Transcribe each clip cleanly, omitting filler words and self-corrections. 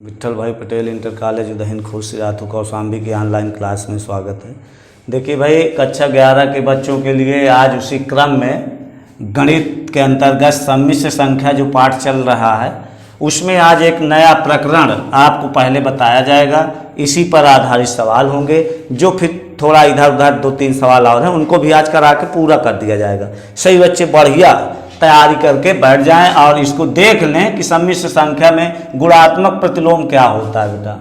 विट्ठल भाई Patel inter college Udayan खुर्शीराथू Kaushambi की online class में स्वागत है। देखिए भाई, कक्षा 11 के बच्चों के लिए आज उसी क्रम में गणित के अंतर्गत सम्मिश्र संख्या जो पाठ चल रहा है उसमें आज एक नया प्रकरण आपको पहले बताया जाएगा। इसी पर आधारित सवाल होंगे, जो फिर थोड़ा इधर उधर 2-3 सवाल और हैं उनको भी आज करा के पूरा कर दिया जाएगा। सही बच्चे बढ़िया तैयारी करके बैठ जाएं और इसको देख लें कि सम्मिश्र संख्या में गुणात्मक प्रतिलोम क्या होता है। बेटा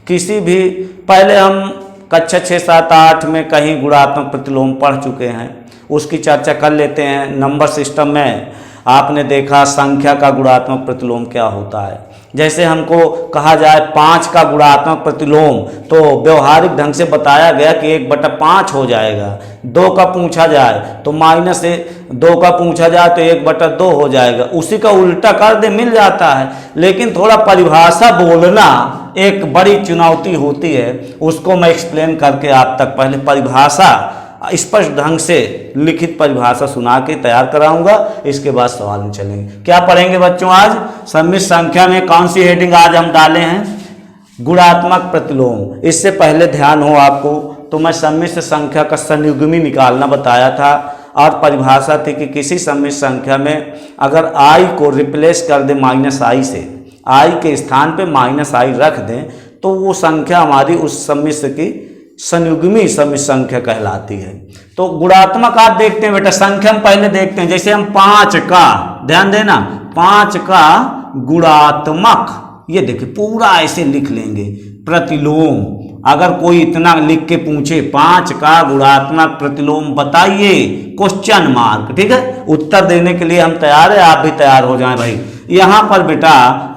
किसी भी पहले हम कक्षा 6, 7, 8 में कहीं गुणात्मक प्रतिलोम पढ़ चुके हैं, उसकी चर्चा कर लेते हैं। नंबर सिस्टम में आपने देखा संख्या का गुणात्मक प्रतिलोम क्या होता है। जैसे हमको कहा जाए 5 का गुणात्मक प्रतिलोम, तो व्यवहारिक ढंग से बताया गया कि 1/5 हो जाएगा। 2 का पूछा जाए तो -2 का पूछा जाए तो 1/2 हो जाएगा। उसी का उल्टा कर दे मिल जाता है, लेकिन थोड़ा परिभाषा बोलना एक बड़ी चुनौती होती है। उसको मैं एक्सप्लेन करके आप तक पहले परिभाषा स्पष्ट ढंग से लिखित परिभाषा सुना के तैयार कराऊंगा। इसके बाद सवाल में चलेंगे। क्या पढ़ेंगे बच्चों आज? सम्मिश्र संख्या में कौन सी हेडिंग आज हम डाले हैं? गुणात्मक प्रतिलोम। इससे पहले ध्यान हो आपको तो मैं सम्मिश्र संख्या का संयुग्मी निकालना बताया था और परिभाषा थी कि किसी सम्मिश्र संख्या में अगर i को रिप्लेस कर दे -i से, i के स्थान पे -i रख दें तो वो संख्या हमारी उस सम्मिश्र की संयुग्मी सम्मिश्र संख्या कहलाती है। तो गुणात्मक आप देखते हैं बेटा, संख्या हम पहले देखते हैं। जैसे हम 5 का, ध्यान देना, 5 का गुणात्मक, ये देखिए पूरा ऐसे लिख लेंगे प्रतिलोम। अगर कोई इतना लिख के पूछे 5 का गुणात्मक प्रतिलोम बताइए, क्वेश्चन मार्क, ठीक है। उत्तर देने के लिए हम तैयार है, आप भी तैयार हो जाएं भाई। यहाँ पर बेटा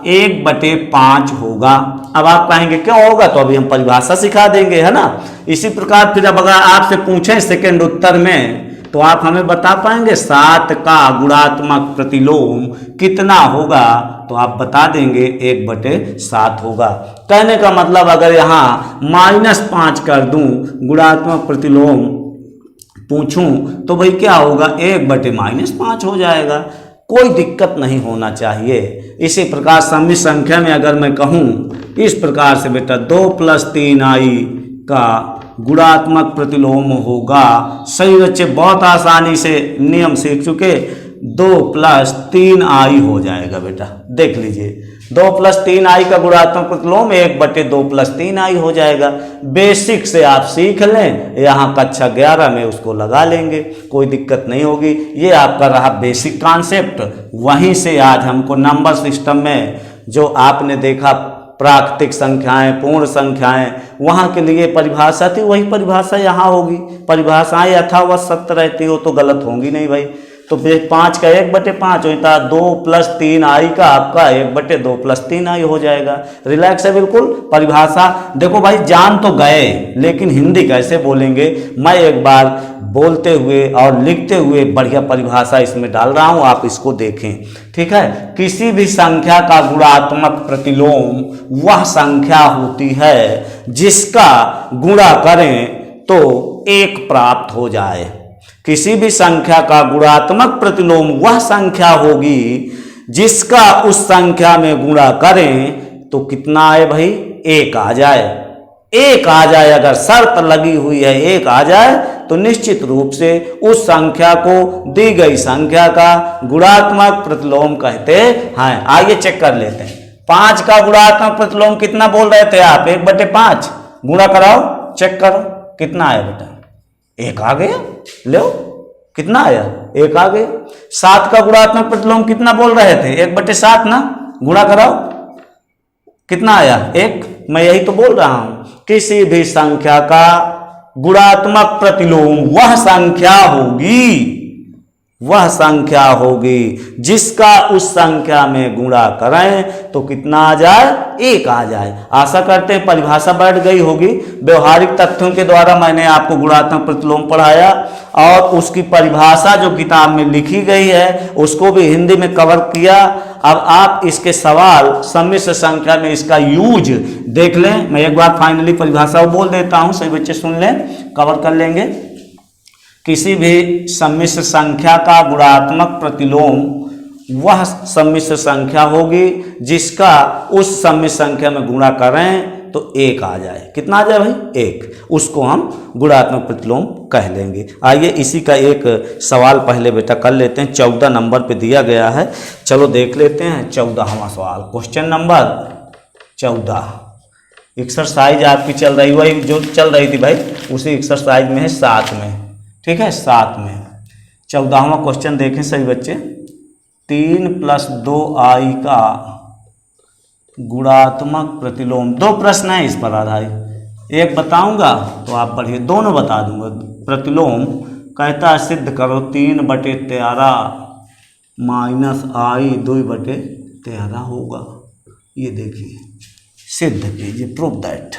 1/5 होगा। अब आप कहेंगे क्यों होगा, तो अभी हम परिभाषा सिखा देंगे, है ना। इसी प्रकार फिर अब अगर आपसे पूछें सेकंड उत्तर में तो आप हमें बता पाएंगे 7 का गुणात्मक प्रतिलोम कितना होगा, तो आप बता देंगे 1/7 होगा। कहने का मतलब अगर यहाँ -5 कर दूं, गुणात्मक प्रतिलोम पूछूं तो भाई क्या होगा, 1/-5 हो जाएगा। कोई दिक्कत नहीं होना चाहिए। इसी प्रकार सम्मिश्र संख्या में अगर मैं कहूँ इस प्रकार से बेटा 2 + 3i का गुणात्मक प्रतिलोम होगा। सही बच्चे बहुत आसानी से नियम सीख चुके, 2 + 3i हो जाएगा बेटा। देख लीजिए 2 + 3i का गुणात्मक प्रतिलोम 1/2 + 3i हो जाएगा। बेसिक से आप सीख लें, यहाँ कक्षा 11 में उसको लगा लेंगे, कोई दिक्कत नहीं होगी। ये आपका रहा बेसिक कॉन्सेप्ट। वहीं से आज हमको नंबर सिस्टम में जो आपने देखा प्राकृतिक संख्याएं, पूर्ण संख्याएं, वहाँ के लिए परिभाषा थी, वही परिभाषा यहाँ होगी। परिभाषाएं यथावत सत्य रहती हो तो गलत होंगी नहीं भाई। तो 5 का 1/5 होता है, 2 + 3i का आपका 1/2 + 3i हो जाएगा। रिलैक्स है बिल्कुल। परिभाषा देखो भाई, जान तो गए लेकिन हिंदी कैसे बोलेंगे, मैं एक बार बोलते हुए और लिखते हुए बढ़िया परिभाषा इसमें डाल रहा हूं, आप इसको देखें, ठीक है। किसी भी संख्या का गुणात्मक प्रतिलोम वह संख्या होती है जिसका गुणा करें तो 1 प्राप्त हो जाए। किसी भी संख्या का गुणात्मक प्रतिलोम वह संख्या होगी जिसका उस संख्या में गुणा करें तो कितना आए भाई, 1 आ जाए। 1 आ जाए, अगर शर्त लगी हुई है 1 आ जाए तो निश्चित रूप से उस संख्या को दी गई संख्या का गुणात्मक प्रतिलोम कहते हैं। आइए चेक कर लेते हैं। 5 का गुणात्मक प्रतिलोम कितना बोल रहे थे आप? 1/5। गुणा कराओ, चेक करो कितना आया बेटा, 1 आ गया। लो कितना आया, 1 आ गया। 7 का गुणात्मक प्रतिलोम कितना बोल रहे थे? 1/7 ना। गुणा कराओ, कितना आया? 1। मैं यही तो बोल रहा हूं, किसी भी संख्या का गुणात्मक प्रतिलोम वह संख्या होगी जिसका उस संख्या में गुणा करें तो कितना आ जाए, 1 आ जाए। आशा करते हैं परिभाषा बैठ गई होगी। व्यवहारिक तथ्यों के द्वारा मैंने आपको गुणात्मक प्रतिलोम पढ़ाया और उसकी परिभाषा जो किताब में लिखी गई है उसको भी हिंदी में कवर किया। अब आप इसके सवाल सम्मिश्र संख्या में इसका यूज देख लें। मैं एक बार फाइनली परिभाषा बोल देता हूं, सभी बच्चे सुन लें, कवर कर लेंगे। किसी भी सम्मिश्र संख्या का गुणात्मक प्रतिलोम वह सम्मिश्र संख्या होगी जिसका उस सम्मिश्र संख्या में गुणा करें तो 1 आ जाए। कितना आ जाए भाई? 1। उसको हम गुणात्मक प्रतिलोम कह लेंगे। आइए इसी का एक सवाल पहले बेटा कर लेते हैं, 14 नंबर पे दिया गया है। चलो देख लेते हैं 14वां सवाल। Question number 14। एक्सरसाइज आपकी चल रही, वही जो चल रही थी भाई उसी एक्सरसाइज में है 7 में, ठीक है 7 में। 14वां क्वेश्चन देखें सही बच्चे। 3 + 2i का गुणात्मक प्रतिलोम। 2 प्रश्न है इस पर आधारित, एक बताऊंगा तो आप पढ़िए, दोनों बता दूंगा। प्रतिलोम कहता है सिद्ध करो 3/13 - i 2/13 होगा। ये देखिए सिद्ध कीजिए, प्रूव दैट।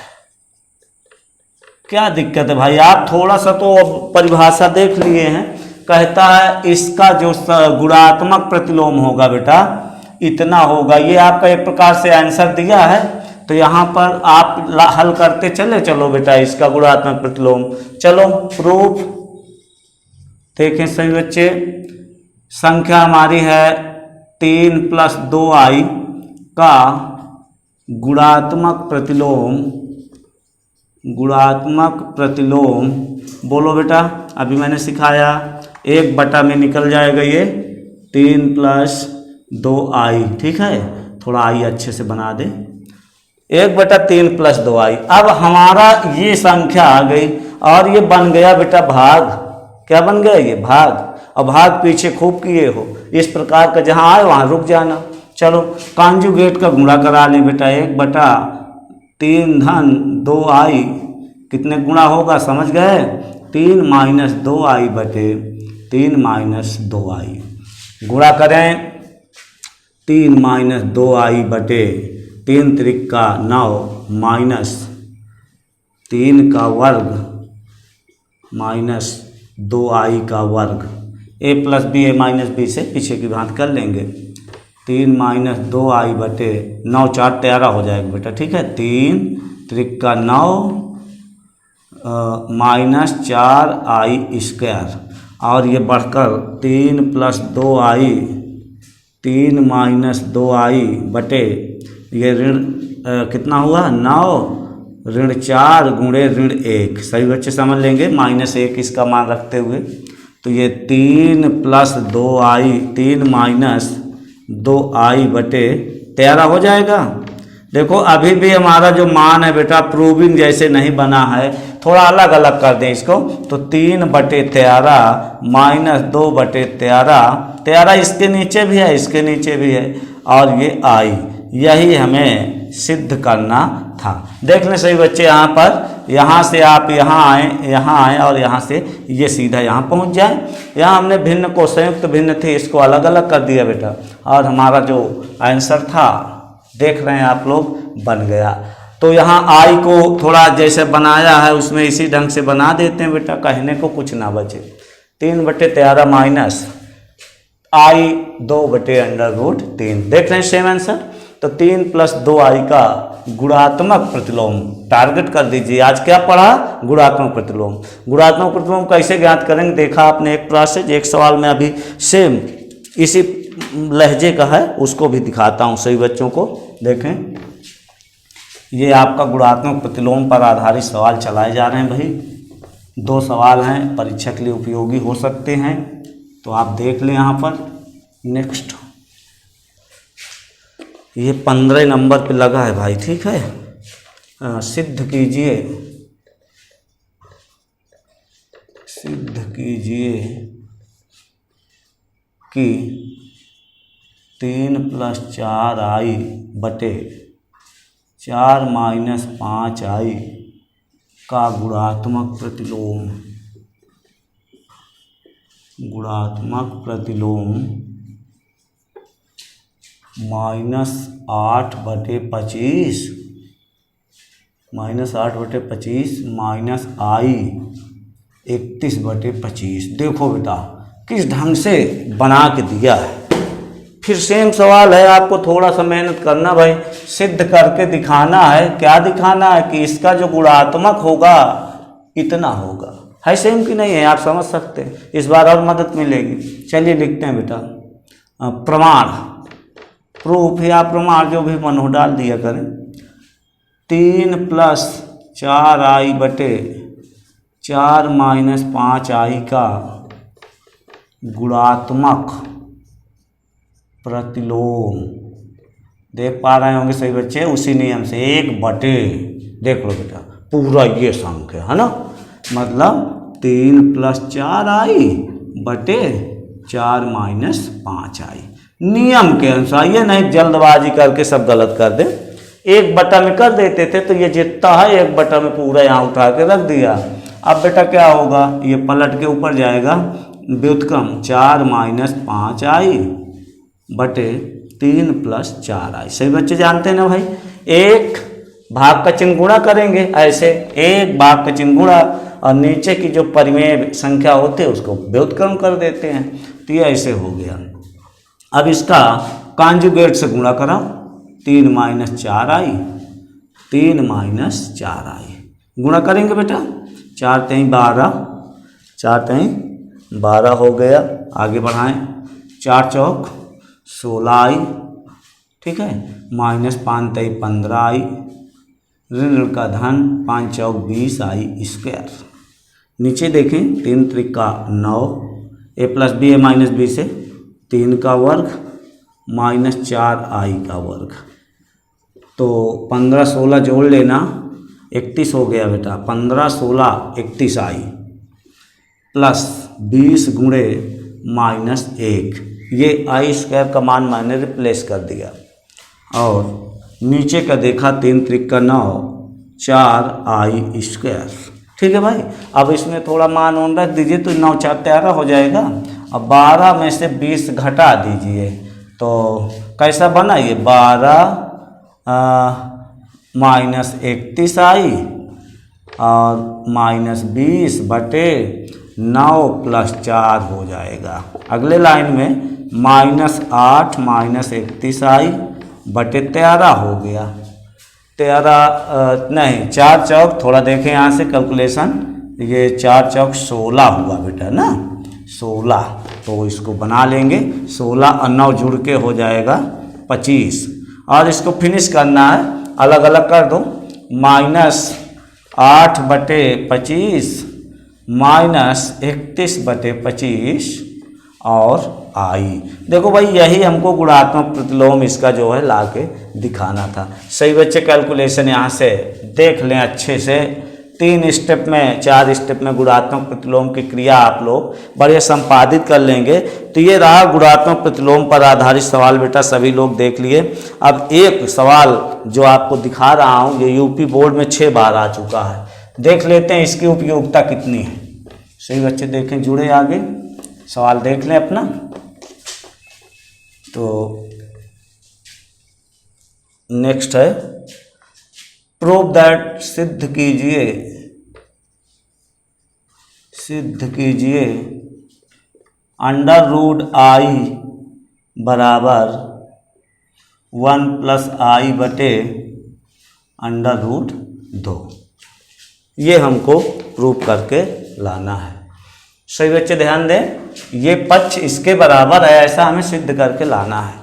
क्या दिक्कत है भाई? आप थोड़ा सा तो परिभाषा देख लिए हैं। कहता है इसका जो गुणात्मक प्रतिलोम होगा बेटा इतना होगा। ये आपका एक प्रकार से आंसर दिया है, तो यहाँ पर आप हल करते चलो बेटा इसका गुणात्मक प्रतिलोम। चलो प्रूफ देखें सही बच्चे। संख्या हमारी है 3 + 2i का गुणात्मक प्रतिलोम बोलो बेटा। अभी मैंने सिखाया 1 में निकल जाएगा ये 3 + 2i, ठीक है। थोड़ा i अच्छे से बना दे। 1/3 + 2i। अब हमारा ये संख्या आ गई और ये बन गया बेटा भाग। क्या बन गया? ये भाग। और भाग पीछे खूब किए हो, इस प्रकार का जहाँ आए वहाँ रुक जाना। चलो कॉन्जुगेट का गुणा करा ले बेटा। 1/3 - 2i कितने गुणा होगा समझ गए? 3 - 2i बटे 3 - 2i। गुणा करें 3 - 2i बटे 3 त्रिका 9 माइनस 3 का वर्ग माइनस 2i का वर्ग। a + b a - b से पीछे की भांति कर लेंगे। 3 - 2i बटे 9 4 13 हो जाएगा बेटा, ठीक है। 3 त्रिका 9 माइनस 4i²। और ये बढ़कर 3 + 2i 3 - 2i बटे ये ऋण कितना हुआ 9 ऋण 4 गुणे ऋण 1। सही बच्चे समझ लेंगे, -1 इसका मान रखते हुए। तो ये 3 + 2i 3 - 2i बटे 13 हो जाएगा। देखो अभी भी हमारा जो मान है बेटा प्रूविंग जैसे नहीं बना है, थोड़ा अलग अलग कर दें इसको। तो 3/13 - 2/13, 13 इसके नीचे भी है इसके नीचे भी है और ये i, यही हमें सिद्ध करना था। देख लें सही बच्चे, यहाँ पर यहाँ से आप यहाँ आए और यहाँ से ये सीधा यहाँ पहुँच जाए। यहाँ हमने भिन्न को संयुक्त भिन्न थे इसको अलग अलग कर दिया बेटा, और हमारा जो आंसर था देख रहे हैं आप लोग बन गया। तो यहाँ आई को थोड़ा जैसे बनाया है उसमें इसी ढंग से बना देते हैं बेटा, कहने को कुछ ना बचे। 3/13 माइनस i 2/√3। देख रहे हैं सेम आंसर। तो 3 + 2i का गुणात्मक प्रतिलोम टारगेट कर दीजिए। आज क्या पढ़ा? गुणात्मक प्रतिलोम। गुणात्मक प्रतिलोम कैसे ज्ञात करेंगे देखा आपने एक प्रोसेस, एक सवाल में अभी सेम इसी लहजे का है, उसको भी दिखाता हूँ सही बच्चों को। देखें ये आपका गुणात्मक प्रतिलोम पर आधारित सवाल चलाए जा रहे हैं भाई। 2 सवाल हैं, परीक्षा के लिए उपयोगी हो सकते हैं, तो आप देख लें यहाँ पर। नेक्स्ट ये 15 नंबर पे लगा है भाई, ठीक है। सिद्ध कीजिए कि 3 + 4i बटे 4 - 5i का गुणात्मक प्रतिलोम -8/25 -i 31/25। देखो बेटा किस ढंग से बना के दिया है। फिर सेम सवाल है, आपको थोड़ा सा मेहनत करना भाई, सिद्ध करके दिखाना है। क्या दिखाना है? कि इसका जो गुणात्मक होगा इतना होगा। है सेम कि नहीं है? आप समझ सकते हैं, इस बार और मदद मिलेगी। चलिए लिखते हैं बेटा। प्रमाण, प्रूफ या प्रमाण जो भी मन हो डाल दिया करें। 3+4i बटे 4-5i का गुणात्मक प्रतिलोम। देख पा रहे होंगे सही बच्चे, उसी नियम से 1 बटे, देख लो बेटा पूरा ये संख्या है ना, मतलब 3+4i बटे 4-5i नियम के अनुसार। ये नहीं जल्दबाजी करके सब गलत कर दे। 1 बटा में कर देते थे तो ये जितना है 1 बटा में पूरा यहाँ उठा के रख दिया। अब बेटा क्या होगा, ये पलट के ऊपर जाएगा, व्युत्क्रम 4-5i बटे 3+4i। सही बच्चे जानते हैं ना भाई, एक भाग का चिन्ह गुणा करेंगे, ऐसे एक भाग का चिन्ह गुणा और नीचे की जो परिमेय संख्या होते हैं उसको व्युत्क्रम कर देते हैं। तो ये ऐसे हो गया। अब इसका कॉन्जुगेट से गुणा करा, 3-4i, 3-4i गुणा करेंगे बेटा, 4×3=12, 4×3=12 हो गया। आगे बढ़ाएं, 4×4=16i, ठीक है, -5×3=15i, ऋण का धन 5×4=20i²। नीचे देखें, 3×3=9, a+b है -b से 3 का वर्ग -4i का वर्ग, तो 15-16 जोड़ लेना, 31 हो गया बेटा। 15-16=31i प्लस 20 गुणे -1, ये i² का मान मैंने रिप्लेस कर दिया। और नीचे का देखा, 3×3=9, 4i²। ठीक है भाई, अब इसमें थोड़ा मान ऑन रख दीजिए तो 9×4=13 हो जाएगा। अब 12 में से 20 घटा दीजिए तो कैसा बना ये, 12 -31i और -20 बटे 9+4 हो जाएगा। अगले लाइन में -8 -31i बटे 13 हो गया। 13 नहीं, 4×4 थोड़ा देखें यहाँ से कैलकुलेशन, ये 4×4=16 हुआ बेटा ना, 16। तो इसको बना लेंगे, 16 और 9 जुड़ के हो जाएगा 25। और इसको फिनिश करना है, अलग अलग कर दो, -8 बटे 25 -31 बटे 25 और i। देखो भाई, यही हमको गुणात्मक प्रतिलोम इसका जो है ला के दिखाना था। सही बच्चे, कैलकुलेशन यहाँ से देख लें अच्छे से, 3 स्टेप में 4 स्टेप में गुणात्मक प्रतिलोम की क्रिया आप लोग बढ़िया संपादित कर लेंगे। तो ये रहा गुणात्मक प्रतिलोम पर आधारित सवाल बेटा, सभी लोग देख लिए। अब एक सवाल जो आपको दिखा रहा हूँ, ये यूपी बोर्ड में 6 बार आ चुका है, देख लेते हैं इसकी उपयोगिता कितनी है। सही बच्चे देखें, जुड़े आगे सवाल देख लें अपना। तो नेक्स्ट है, प्रूव दैट, सिद्ध कीजिए √i बराबर 1+i बटे √2। ये हमको प्रूव करके लाना है। सही बच्चे ध्यान दें, ये पक्ष इसके बराबर है, ऐसा हमें सिद्ध करके लाना है।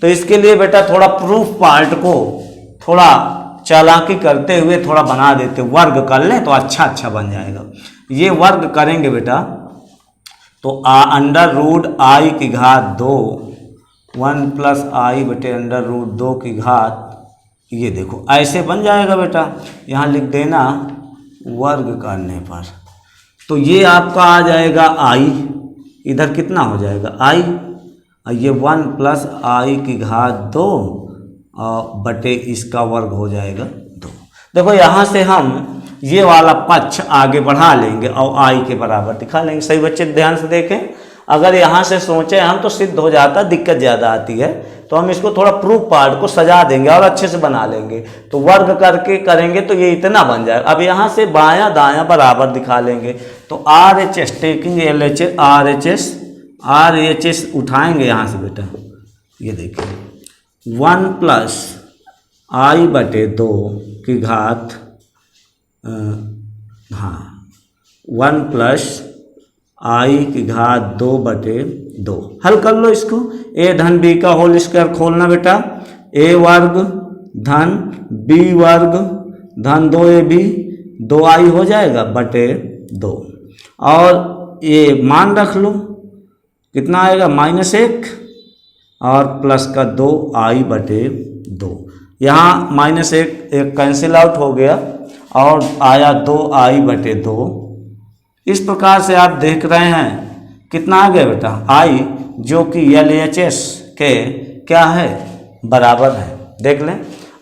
तो इसके लिए बेटा थोड़ा प्रूफ पार्ट को थोड़ा चालाकी करते हुए थोड़ा बना देते, वर्ग कर लें तो अच्छा बन जाएगा। ये वर्ग करेंगे बेटा तो √i की घात 2, 1+i बटे √2 की घात, ये देखो ऐसे बन जाएगा बेटा। यहाँ लिख देना वर्ग करने पर, तो ये आपका आ जाएगा i, इधर कितना हो जाएगा i, और ये 1+i की घात 2 बटे इसका वर्ग हो जाएगा 2। देखो यहाँ से हम ये वाला पक्ष आगे बढ़ा लेंगे और i के बराबर दिखा लेंगे। सही बच्चे ध्यान से देखें, अगर यहाँ से सोचें हम तो सिद्ध हो जाता, दिक्कत ज़्यादा आती है, तो हम इसको थोड़ा प्रूफ पार्ट को सजा देंगे और अच्छे से बना लेंगे। तो वर्ग करके करेंगे तो ये इतना बन जाएगा। अब यहाँ से बायां दायां बराबर दिखा लेंगे, तो RHS टेकिंग LHS RHS उठाएंगे यहाँ से बेटा, ये देखिए 1+i बटे 2 की घात, हाँ 1+i की घात 2 बटे 2। हल कर लो इसको। ए धन बी का होल स्क्वायर खोलना बेटा, ए वर्ग धन बी वर्ग धन 2ab 2i हो जाएगा बटे 2। और ये मान रख लो कितना आएगा -1 और प्लस का 2i बटे 2। यहाँ -1 एक कैंसिल आउट हो गया और आया 2i बटे 2। इस प्रकार से आप देख रहे हैं कितना आ गया बेटा i, जो कि LHS के क्या है बराबर है। देख लें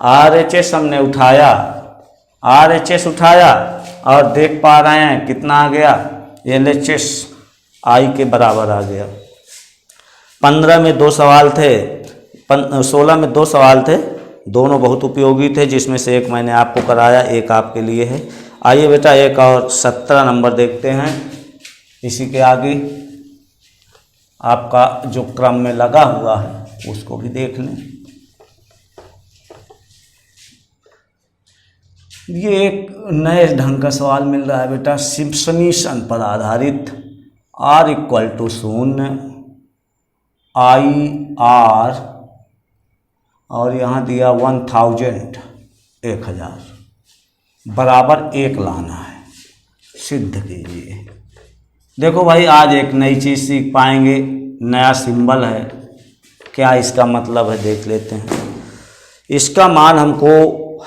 RHS हमने उठाया, RHS उठाया और देख पा रहे हैं कितना आ गया LHS i के बराबर आ गया। 15 में 2 सवाल थे, 16 में 2 सवाल थे, दोनों बहुत उपयोगी थे, जिसमें से एक मैंने आपको कराया, एक आपके लिए है। आइए बेटा एक और 17 नंबर देखते हैं। इसी के आगे आपका जो क्रम में लगा हुआ है उसको भी देख लें। ये एक नए ढंग का सवाल मिल रहा है बेटा, सिम्पसनीसन पर आधारित। r = 0, IR और यहाँ दिया 1000 बराबर 1 लाना है, सिद्ध कीजिए। देखो भाई आज एक नई चीज़ सीख पाएंगे, नया सिंबल है, क्या इसका मतलब है देख लेते हैं। इसका मान हमको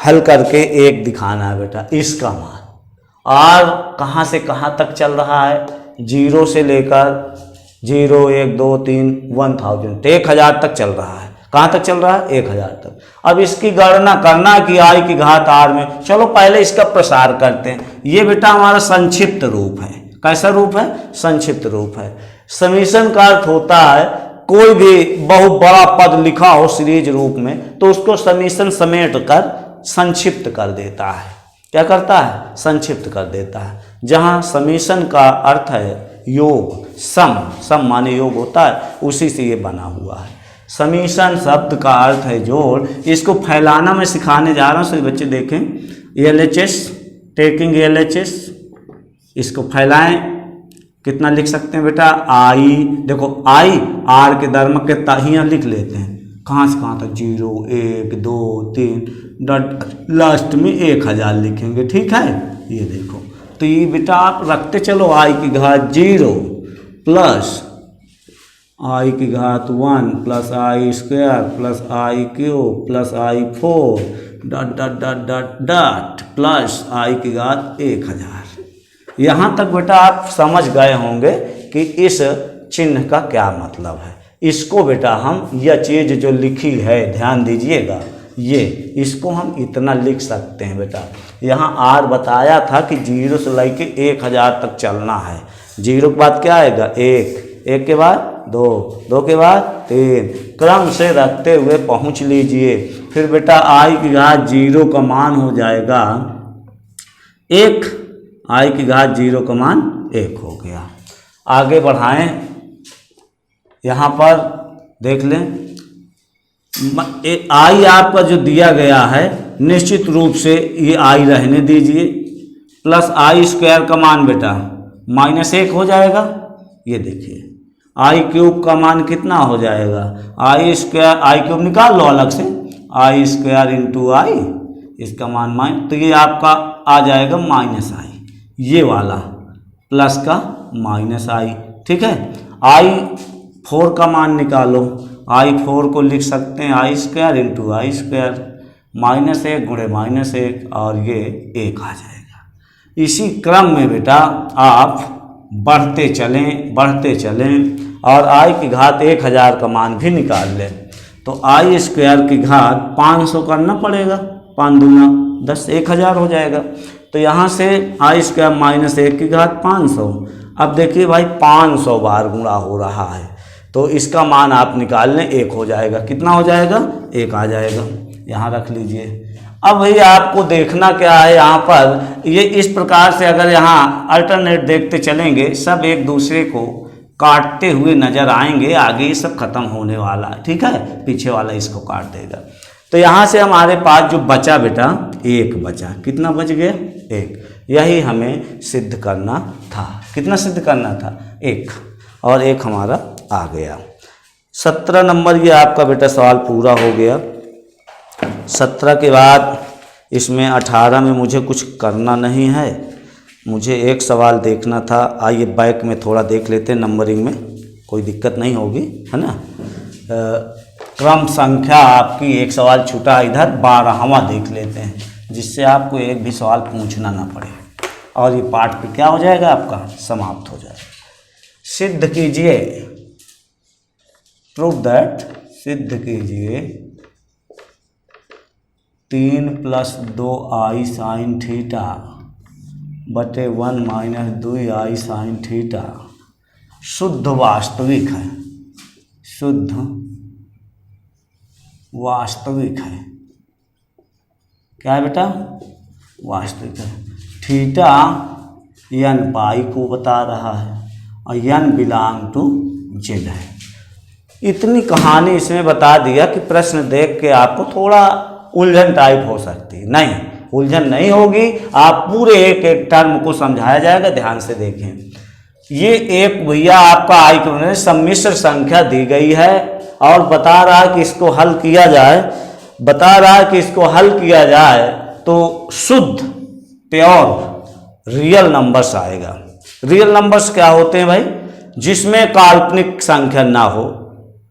हल करके 1 दिखाना है बेटा। इसका मान r कहाँ से कहाँ तक चल रहा है, 0 से लेकर 0 1 2 3 1000 1000 तक चल रहा है। कहाँ तक चल रहा है 1000 तक। अब इसकी गणना करना कि i की घात r में, चलो पहले इसका प्रसार करते हैं। ये बेटा हमारा संक्षिप्त रूप है। कैसा रूप है? संक्षिप्त रूप है। समीशन का अर्थ होता है कोई भी बहुत बड़ा पद लिखा हो सीरीज रूप में तो उसको समीशन समेट कर संक्षिप्त कर देता है। क्या करता है? संक्षिप्त कर देता है। जहाँ समीशन का अर्थ है योग, सम माने योग होता है, उसी से ये बना हुआ है। समीशन शब्द का अर्थ है जोड़। इसको फैलाना मैं सिखाने जा रहा हूँ, सभी बच्चे देखें। LHS टेकिंग LHS, इसको फैलाएं। कितना लिख सकते हैं बेटा? i, देखो i r के दर्मक के ताहियाँ लिख लेते हैं। कहाँ से कहाँ तक? 0 1 2 3 डॉट लास्ट में 1000 लिखेंगे। ठीक है, ये देखो। तो ये बेटा आप रखते चलो i की घात 0 प्लस i की घात 1 plus i square plus i cube plus i 4 dot dot dot dot dot plus i की घात 1000। यहाँ तक बेटा आप समझ गए होंगे कि इस चिन्ह का क्या मतलब है। इसको बेटा हम यह चीज़ जो लिखी है, ध्यान दीजिएगा, ये इसको हम इतना लिख सकते हैं बेटा। यहाँ r बताया था कि 0 से लेके 1000 तक चलना है। 0 के बाद क्या आएगा? 1, 1 के बाद 2, 2 के बाद 3, क्रम से रखते हुए पहुँच लीजिए। फिर बेटा i की घात 0 का मान हो जाएगा 1, i की घात 0 का मान 1 हो गया। आगे बढ़ाएं, यहाँ पर देख लें i आपका जो दिया गया है निश्चित रूप से ये i रहने दीजिए, प्लस i स्क्वायर का मान बेटा -1 हो जाएगा। ये देखिए i क्यूब का मान कितना हो जाएगा? i स्क्वायर, i क्यूब निकाल लो अलग से, i स्क्वायर इंटू i, इसका मान तो ये आपका आ जाएगा -i, ये वाला प्लस का -i। ठीक है, i4 का मान निकालो, i4 को लिख सकते हैं i square into i square, -1 गुणे -1 और ये 1 आ जाएगा। इसी क्रम में बेटा आप बढ़ते चलें और i की घात 1000 का मान भी निकाल लें। तो i स्क्वायर की घात 500 करना पड़ेगा, 5 दूना 10, 1000 हो जाएगा। तो यहाँ से i स्क्वायर -1 की घात 500। अब देखिए भाई 500 बार गुणा हो रहा है, तो इसका मान आप निकाल लें, 1 हो जाएगा। कितना हो जाएगा? 1 आ जाएगा। यहाँ रख लीजिए। अब भाई आपको देखना क्या है, यहाँ पर ये इस प्रकार से अगर यहाँ अल्टरनेट देखते चलेंगे, सब एक दूसरे को काटते हुए नजर आएंगे। आगे ये सब खत्म होने वाला है। ठीक है, पीछे वाला इसको काट देगा। तो यहाँ से हमारे पास जो बचा बेटा 1 बचा। कितना बच गया? 1। यही हमें सिद्ध करना था। कितना सिद्ध करना था? 1। और 1 हमारा आ गया। 17 नंबर ये आपका बेटा सवाल पूरा हो गया। 17 के बाद इसमें 18 में मुझे कुछ करना नहीं है, मुझे एक सवाल देखना था। आइए बैक में थोड़ा देख लेते हैं, नंबरिंग में कोई दिक्कत नहीं होगी, है ना। क्रम संख्या आपकी एक सवाल छूटा इधर, 12वां देख लेते हैं, जिससे आपको एक भी सवाल पूछना ना पड़े और ये पार्ट पे क्या हो जाएगा आपका समाप्त हो जाएगा। सिद्ध कीजिए, प्रूव दैट, सिद्ध कीजिए 3 + 2i sin थीटा बटे 1 - 2i sin थीटा शुद्ध वास्तविक है, शुद्ध वास्तविक है। क्या है बेटा? वास्तविक है। थीटा n पाई को बता रहा है और n बिलोंग टू z है। इतनी कहानी इसमें बता दिया कि प्रश्न देख के आपको थोड़ा उलझन टाइप हो सकती है। नहीं, उलझन नहीं होगी, आप पूरे एक एक टर्म को समझाया जाएगा। ध्यान से देखें, ये एक भैया आपका आई सम्मिश्र संख्या दी गई है और बता रहा है कि इसको हल किया जाए, बता रहा है कि इसको हल किया जाए तो शुद्ध प्योर रियल नंबर्स आएगा। रियल नंबर्स क्या होते हैं भाई? जिसमें काल्पनिक संख्या ना हो,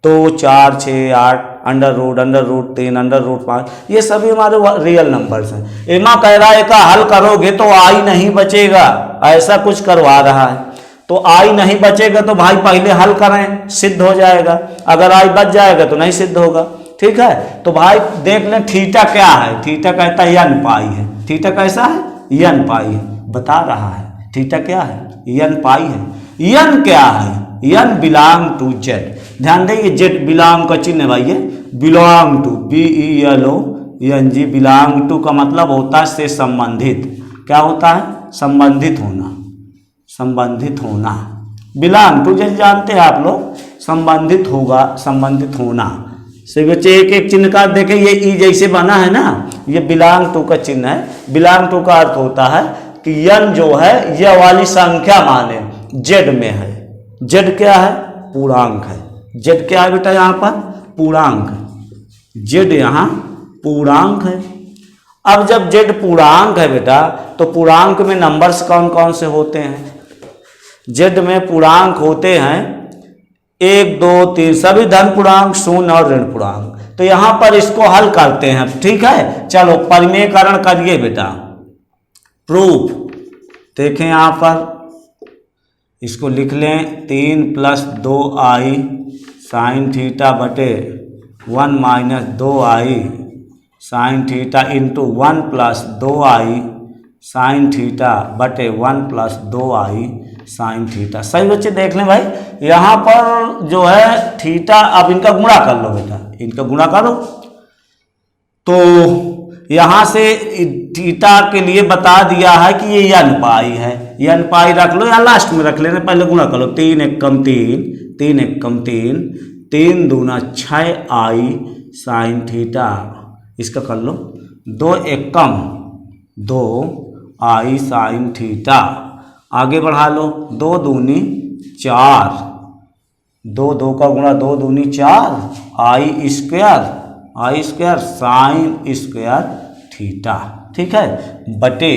तो 4, 6, 8, √√3, √5, ये सभी हमारे रियल नंबर्स हैं। एमा कह रहा है का हल करोगे तो आई नहीं बचेगा, ऐसा कुछ करवा रहा है। तो आई नहीं बचेगा तो भाई पहले हल करें, सिद्ध हो जाएगा। अगर आई बच जाएगा तो नहीं सिद्ध होगा। ठीक है, तो भाई देख लें थीटा क्या है। थीटा कहता है n पाई है। थीटा कैसा है? n पाई है, बता रहा है। थीटा क्या है? n पाई है। n क्या है? n belong to z। ध्यान देंगे, z बिलोंग का चिन्ह है भाई, ये belong to, BELONG, belong to का मतलब होता है से संबंधित। क्या होता है? संबंधित होना, संबंधित होना। बिलोंग टू जैसे जानते हैं आप लोग, संबंधित होगा, संबंधित होना। से बच्चे एक एक चिन्ह का देखें, ये ई जैसे बना है ना, ये बिलोंग टू का चिन्ह है। बिलोंग टू का अर्थ होता है कि n जो है यह वाली संख्या माने z में है। z क्या है? पूर्णांक है। z क्या है बेटा? यहाँ पर पूर्णांक है। z यहाँ पूर्णांक है। अब जब z पूर्णांक है बेटा, तो पूर्णांक में नंबर्स कौन कौन से होते हैं? z में पूर्णांक होते हैं 1, 2, 3, सभी धन पूर्णांक, शून्य और ऋण पूर्णांक। तो यहाँ पर इसको हल करते हैं। ठीक है, चलो परिमेयकरण करिए बेटा, प्रूफ। देखें यहाँ पर, इसको लिख लें 3 + 2i sin थीटा बटे 1 - 2i sin theta into 1 + 2i sin theta बटे 1 + 2i sin थीटा। सही बच्चे देख लें भाई, यहाँ पर जो है थीटा, अब इनका गुणा कर लो बेटा, इनका गुणा करो। तो यहाँ से थीटा के लिए बता दिया है कि ये n पाई है। n पाई रख लो या लास्ट में रख लेना, पहले गुणा कर लो। 3 × 1 = 3, 3 × 1 = 3, 3 दूना 6i sin थीटा, इसका कर लो 2 × 1 = 2i sin थीटा। आगे बढ़ा लो, 2 दूनी 4, 2 2 का गुणा 2 दूनी 4, i² sin² थीटा। ठीक है, बटे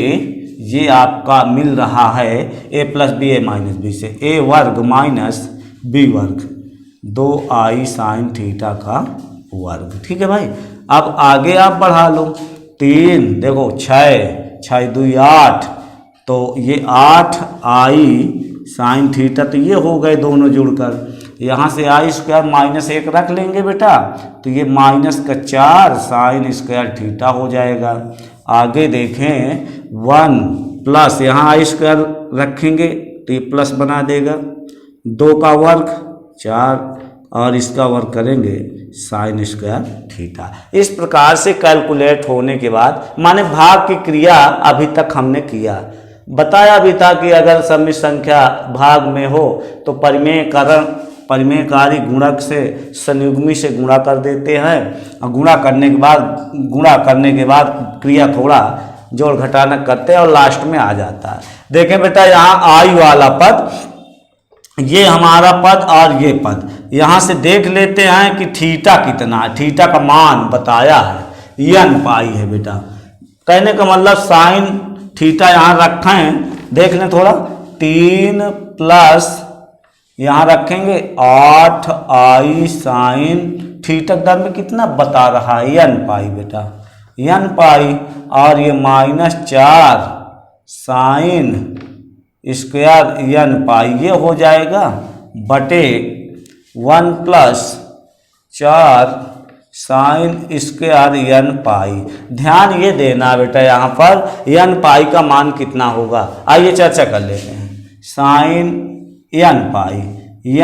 ये आपका मिल रहा है a + b a - b से a वर्ग - b वर्ग 2i sin थीटा का वर्ग। ठीक है भाई, अब आगे आप बढ़ा लो। 3 देखो 6, 6 × 2 = 8, तो ये 8i sin थीटा, तो ये हो गए दोनों जुड़कर। यहाँ से i² - 1 रख लेंगे बेटा, तो ये -4 sin² थीटा हो जाएगा। आगे देखें 1 प्लस यहाँ i² रखेंगे तो ये प्लस बना देगा, 2 का वर्ग 4 और इसका वर्ग करेंगे sin² थीटा। इस प्रकार से कैलकुलेट होने के बाद, माने भाग की क्रिया अभी तक हमने किया, बताया भी था कि अगर सम्मिश्र संख्या भाग में हो तो परिमेयकारी गुणक से संयुग्मी से गुणा कर देते हैं, और गुणा करने के बाद क्रिया थोड़ा जोड़ घटाना करते हैं और लास्ट में आ जाता है। देखें बेटा, यहाँ आई वाला पद, ये हमारा पद और ये पद, यहाँ से देख लेते हैं कि थीटा कितना है। थीटा का मान बताया है n पाई है बेटा। कहने का मतलब साइन थीटा यहाँ रखा है, देख लें थोड़ा, 3 प्लस यहाँ रखेंगे 8i साइन थीटा दर में कितना बता रहा है n पाई बेटा, n पाई, और ये -4 साइन स्क्वायर n पाई, ये हो जाएगा बटे 1 प्लस 4 साइन स्क्वायर n पाई। ध्यान ये देना बेटा यहाँ पर n पाई का मान कितना होगा, आइए चर्चा कर लेते हैं। साइन n पाई,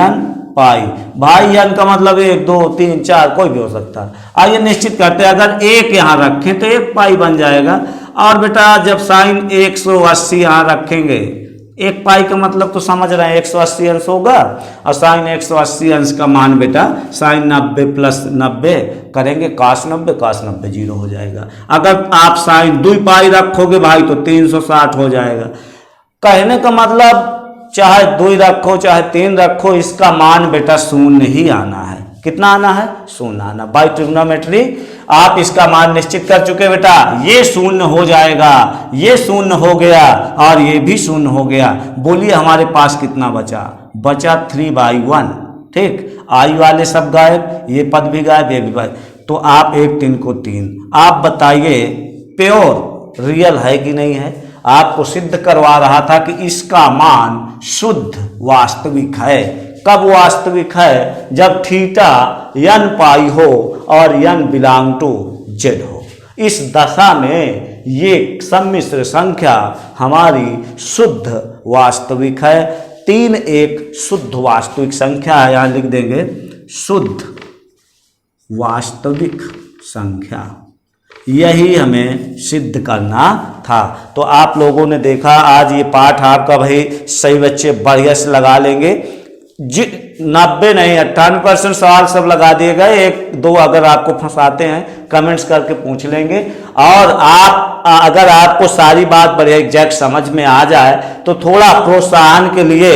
n पाई भाई n का मतलब 1 2 3 4 कोई भी हो सकता है। आइए निश्चित करते हैं, अगर 1 यहाँ रखें तो 1 पाई बन जाएगा, और बेटा जब साइन 180 यहाँ रखेंगे, 1 पाई का मतलब तो समझ रहे हैं 180 अंश होगा, और साइन 180 अंश का मान बेटा साइन 90 प्लस 90 करेंगे cos 90 जीरो हो जाएगा। अगर आप साइन 2 पाई रखोगे भाई तो 360 हो जाएगा। कहने का मतलब चाहे 2 रखो चाहे 3 रखो, इसका मान बेटा शून्य ही आना है। कितना आना है? शून्य आना। बाय ट्रिग्नोमेट्री आप इसका मान निश्चित कर चुके बेटा, ये शून्य हो जाएगा, ये शून्य हो गया और ये भी शून्य हो गया। बोलिए हमारे पास कितना बचा? बचा 3/1। ठीक, आई वाले सब गायब, ये पद भी गायब, ये भी गायब। तो आप 1 3 को 3, आप बताइए प्योर रियल है कि नहीं है? आपको सिद्ध करवा रहा था कि इसका मान शुद्ध वास्तविक है। कब वास्तविक है? जब थीटा n पाई हो और n बिलोंग टू z हो। इस दशा में ये सम्मिश्र संख्या हमारी शुद्ध वास्तविक है। 3 एक शुद्ध वास्तविक संख्या है, यहाँ लिख देंगे शुद्ध वास्तविक संख्या। यही हमें सिद्ध करना था। तो आप लोगों ने देखा आज ये पाठ आपका भाई सही बच्चे बढ़िया से लगा लेंगे। 90 नहीं 98% सवाल सब लगा दिए गए। 1 2 अगर आपको फंसाते हैं कमेंट्स करके पूछ लेंगे। और आप अगर आपको सारी बात बढ़िया एग्जैक्ट समझ में आ जाए तो थोड़ा प्रोत्साहन के लिए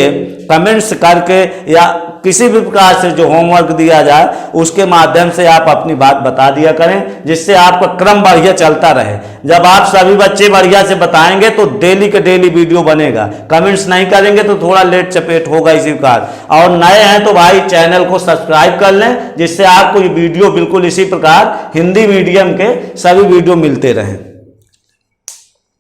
कमेंट्स करके या किसी भी प्रकार से जो होमवर्क दिया जाए उसके माध्यम से आप अपनी बात बता दिया करें, जिससे आपका क्रम बढ़िया चलता रहे। जब आप सभी बच्चे बढ़िया से बताएंगे तो डेली के डेली वीडियो बनेगा। कमेंट्स नहीं करेंगे तो थोड़ा लेट चपेट होगा इसी प्रकार। और नए हैं तो भाई चैनल को सब्सक्राइब कर लें, जिससे आपको ये वीडियो बिल्कुल इसी प्रकार हिंदी मीडियम के सभी वीडियो मिलते रहें।